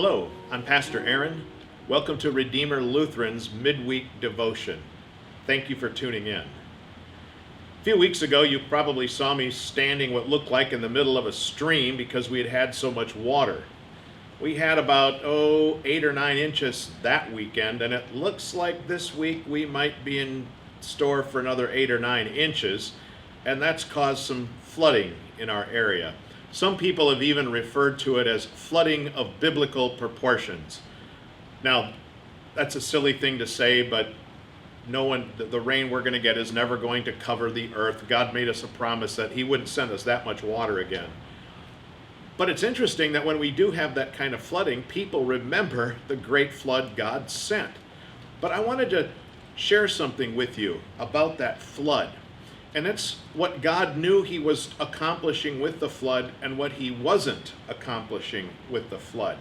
Hello, I'm Pastor Aaron. Welcome to Redeemer Lutheran's midweek devotion. Thank you for tuning in. A few weeks ago, you probably saw me standing what looked like in the middle of a stream because we had had so much water. We had about, 8 or 9 inches that weekend, and it looks like this week we might be in store for another 8 or 9 inches, and that's caused some flooding in our area. Some people have even referred to it as flooding of biblical proportions. Now, that's a silly thing to say, but the rain we're going to get is never going to cover the earth. God made us a promise that He wouldn't send us that much water again. But it's interesting that when we do have that kind of flooding, people remember the great flood God sent. But I wanted to share something with you about that flood. And it's what God knew He was accomplishing with the flood and what He wasn't accomplishing with the flood.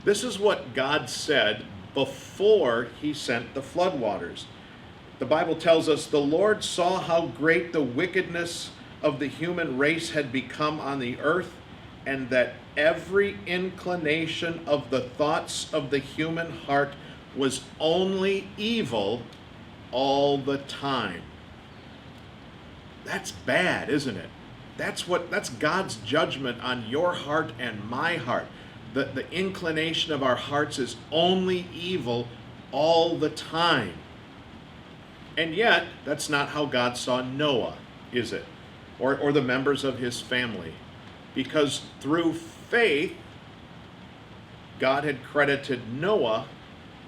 This is what God said before He sent the floodwaters. The Bible tells us, "The Lord saw how great the wickedness of the human race had become on the earth, and that every inclination of the thoughts of the human heart was only evil all the time." That's bad, isn't it? That's God's judgment on your heart and my heart. The inclination of our hearts is only evil all the time. And yet, that's not how God saw Noah, is it? Or the members of his family. Because through faith, God had credited Noah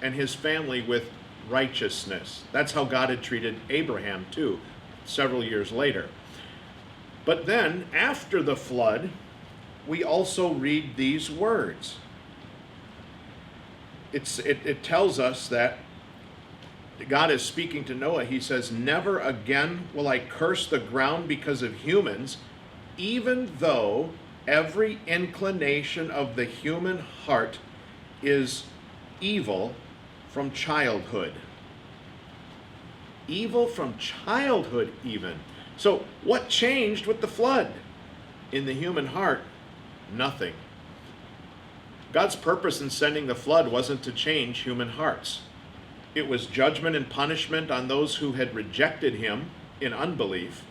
and his family with righteousness. That's how God had treated Abraham too, several years later. But then, after the flood, we also read these words. It tells us that God is speaking to Noah. He says, "Never again will I curse the ground because of humans, even though every inclination of the human heart is evil from childhood." Evil from childhood, even. So, what changed with the flood? In the human heart, nothing. God's purpose in sending the flood wasn't to change human hearts. It was judgment and punishment on those who had rejected Him in unbelief.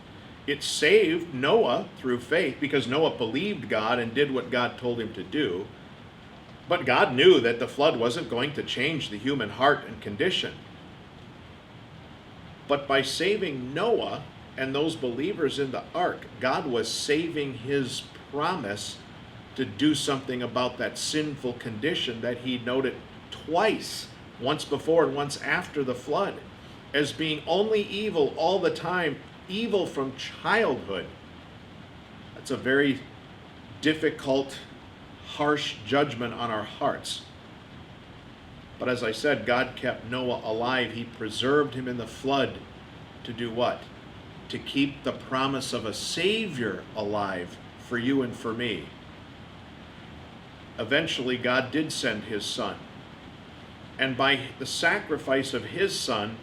It saved Noah through faith because Noah believed God and did what God told him to do. But God knew that the flood wasn't going to change the human heart and condition. But by saving Noah and those believers in the ark, God was saving His promise to do something about that sinful condition that He noted twice, once before and once after the flood, as being only evil all the time, evil from childhood. That's a very difficult, harsh judgment on our hearts. But as I said, God kept Noah alive. He preserved him in the flood to do what? To keep the promise of a Savior alive for you and for me. Eventually, God did send His Son. And by the sacrifice of His Son,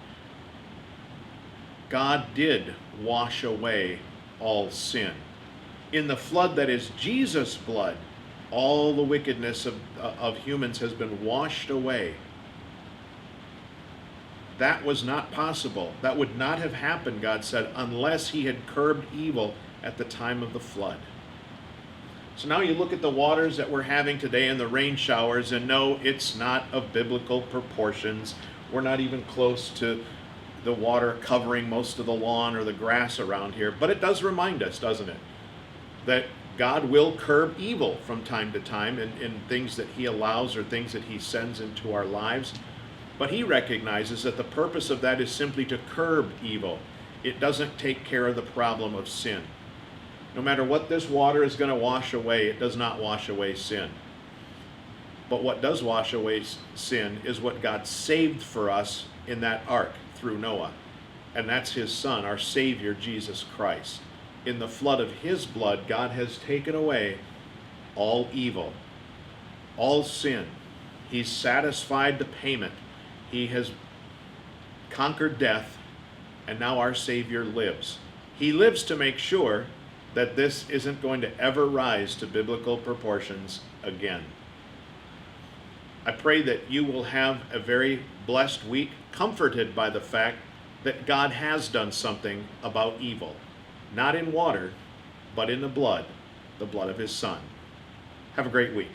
God did wash away all sin. In the flood that is Jesus' blood, all the wickedness of humans has been washed away. That was not possible. That would not have happened, God said, unless He had curbed evil at the time of the flood. So now you look at the waters that we're having today and the rain showers, and no, it's not of biblical proportions. We're not even close to the water covering most of the lawn or the grass around here. But it does remind us, doesn't it, that God will curb evil from time to time in things that He allows or things that He sends into our lives. But He recognizes that the purpose of that is simply to curb evil. It doesn't take care of the problem of sin. No matter what this water is going to wash away, it does not wash away sin. But what does wash away sin is what God saved for us in that ark through Noah. And that's His Son, our Savior, Jesus Christ. In the flood of His blood, God has taken away all evil, all sin. He's satisfied the payment. He has conquered death, and now our Savior lives. He lives to make sure that this isn't going to ever rise to biblical proportions again. I pray that you will have a very blessed week, comforted by the fact that God has done something about evil, not in water, but in the blood of his Son. Have a great week.